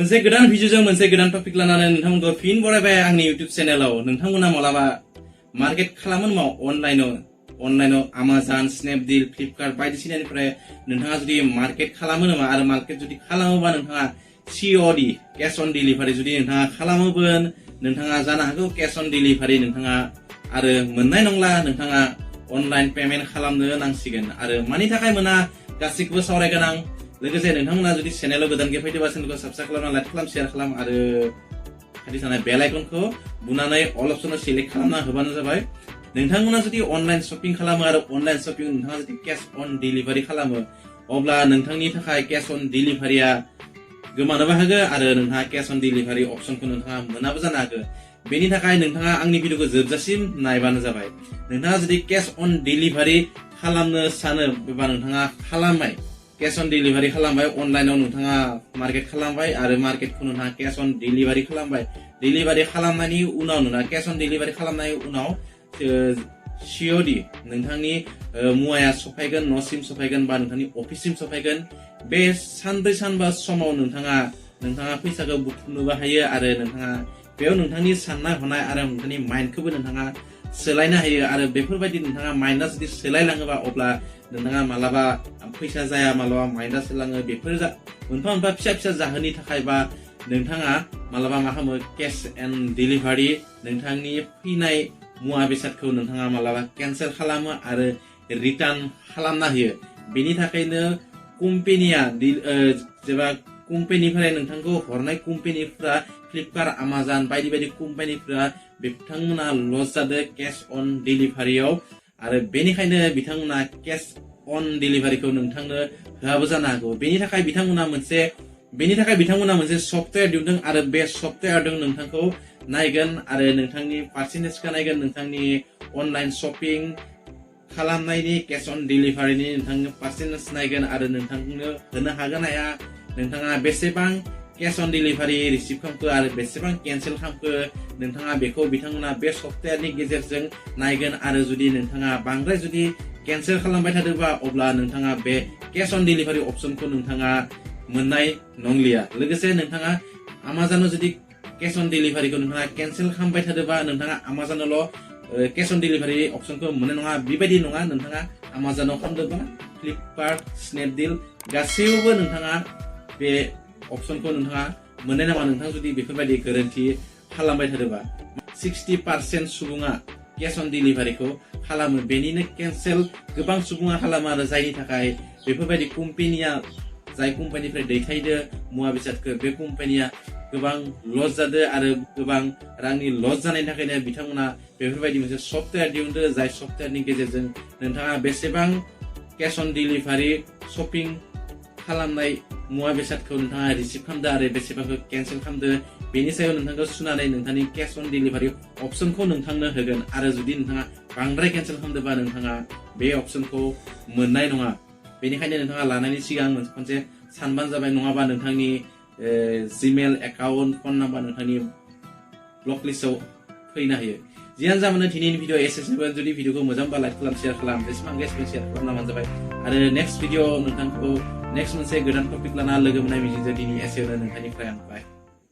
मोनसे गोदान भिडिअजों मोनसे गोदान टपिक लानानै नोंथांमोनखौ फिन बरायबाय आंनि इउट्युब चेनेलाव। नोंथांमोना मालाबा मार्केट खालामो नामा अनलाइनाव Amazon, Snapdeal, Flipkart बायदिसिनानिफ्राय नोंथाङा जुदि मार्केट खालामो नामा आरो मार्केट जुदि खालामोबा नोंथाङा COD कैश अन डिलिभारि जुदि नोंथाङा खालामोबोन नोंथाङा जानो हागौ कैश अन डिलिभारि नोंथाङा आरो मोननाय नंला नोंथाङा अनलाइन पेमेन्ट खालामनो नांसिगोन आरो मानि थाखाय मोना गासैखौबो सावरायगोन आं। लोगोसे नोंथांमोना जुदि चेनेलाव गोदान फैदोंबा चेनेलखौ साबस्क्राइब खालामना लाइक खालाम शेयार खालाम आरो खाथि थानाय बेल आइकनखौ बुनानै अल अपसनाव सिलेक्ट खालामना होबानो जाबाय। नोंथांमोना जुदि अनलाइन शपिं खालामो आरो अनलाइन शपिं नोंथाङा जुदि कैश अन डिलिभारि खालामो अब्ला नोंथांनि थाखाय कैश अन डिलिभारिया गोमानोबो हागौ आरो नोंथाङा कैश अन डिलिभारि अपसनखौ नोंथाङा मोनाबो जानो हागौ। बेनि थाखाय नोंथाङा आंनि भिडिअखौ जोबजासिम नायबानो जाबाय। नोंथाङा जुदि कैश अन डिलिभारि खालामनो सानो एबा नोंथाङा खालामबाय कैश अन डिलिभारि खालामबाय अनलाइनाव नोंथाङा मार्केट खालामबाय आरो मार्केटखौ नोंथाङा कैश अन डिलिभारि खालामबाय। डिलिभारि खालामनायनि उनाव नोंथाङा कैश अन डिलिभारि खालामनायनि उनाव COD नोंथांनि मुवाया सफायगोन न'सिम सफायगोन बा नोंथांनि अफिससिम सफायगोन। बे सानब्रै सानबा समाव नोंथाङा फैसाखौ बुथुमनोबो हायो आरो नोंथाङा बेयाव नोंथांनि साननाय हनाय आरो नोंथांनि माइन्डखौबो नोंथाङा सोलायनो हायो आरो बेफोरबायदि नोंथाङा माइन्डआ जुदि सोलायलाङोबा अब्ला नोंथाङा मालाबा फैसा जाया मालाबा माइन्डआ सोलाङो बेफोर मोनफा मोनफा फिसा फिसा जाहोननि थाखाय बा नोंथाङा मालाबा मा खालामो कैश अन डिलिभारि नोंथांनि फैनाय मुवा बेसादखौ नोंथाङा मालाबा केन्सेल खालामो आरो रिटार्न खालामना होयो। बेनि थाखायनो कम्पेनिया जेब्ला कम्पेनिफोरा नोंथांखौ हरनाय कम्पेनिफोरा फ्लिपकार्ट Amazon बायदि बायदि कम्पानिफोरा बिथांमोना लस जादों कैश अन डिलिभारियाव आरो बेनिखायनो बिथांमोना कैश अन डिलिभारिखौ नोंथांनो होआबो जानो हागौ। बेनि थाखाय बिथांमोना मोनसे सफ्टवेयर दिहुनदों आरो बे सफ्टवेयारजों नोंथांखौ नायगोन आरो नोंथांनि पार्सेन्टेजखौ नायगोन नोंथांनि अनलाइन शपिं खालामनायनि कैश अन डिलिभारिनि नोंथांनि पार्सेन्टेज नायगोन आरो नोंथांनो होनो हागोन हाया नोंथाङा बेसेबां कैश अन डिलिभारि रिसिभ खालामखो आरो बेसेबां केन्सेल खालामखो नोंथाङा बेखौ बिथांमोना बे सफ्टवेयारनि गेजेरजों नायगोन आरो जुदि नोंथाङा बांद्राय जुदि केन्सेल खालामबाय थादोंबा अब्ला नोंथाङा बे कैश अन डिलिभारि अपसनखौ नोंथाङा मोननाय नंलिया। लोगोसे नोंथाङा Amazonआव जुदि कैश अन डिलिभारिखौ नोंथाङा केन्सेल खालामबाय थादोंबा नोंथाङा Amazonआवल' कैश अन डिलिभारि अपसनखौ मोननाय नङा बेबायदि नङा। नोंथाङा Amazonआव खालामदोंबा फ्लिपकार्ट स्नेपडिल गासैयावबो नोंथाङा बे अपसनखौ नोंथाङा मोननाय नङा नोंथाङा जुदि बेफोरबायदि गोरोन्थि खालामबाय थादोंबा। 60% सुबुङा कैश अन डिलिभारिखौ खालामो बेनिनो केन्सेल गोबां सुबुङा खालामो आरो जायनि थाखाय बेफोरबायदि कम्पेनिया जाय कम्पानिनिफ्राय दैथायदो मुवा बेसादखौ बे कम्पानिया गोबां लस जादों आरो गोबां रांनि लस जानायनि थाखायनो बिथांमोना बेफोरबायदि मोनसे सफ्टवेयार दिहुनदो जाय सफ्टवेयारनि गेजेरजों नोंथाङा बेसेबां कैश अन डिलिभारि शपिं खालामनाय मुवा बेसादखौ नोंथाङा रिसिभ खालामदो आरो बेसेबांखौ केन्सेल खालामदो बेनि सायाव नोंथांखौ सुनानै नोंथांनि कैश अन डिलिभारि अपसनखौ नोंथांनो होगोन आरो जुदि नोंथाङा बांद्राय केन्सेल खालामदोंबा नोंथाङा बे अपसनखौ मोननाय नङा। बेनिखायनो नोंथाङा लानायनि सिगां खनसे सानबानो जाबाय नङाबा नोंथांनि जिमेल एकाउन्ट फन नाम्बार नोंथांनि ब्लक लिस्टआव फैनो हायो। जियानो जामानो दिनैनि भिडिअ एसेनोसैमोन। जुदि भिडिअखौ मोजांबा लाइक खालाम शेयार खालाम बेसेबां गेसबो शेयार खालामनाबानो जाबाय आरो नेक्स्ट भिडिअ नोंथांखौ नेक्स्ट मोनसे गोदान टपिक लाना लोगो मोननाय मिजिंजों दिनै एसेयावनो नोंथांनिफ्राय आं बाय।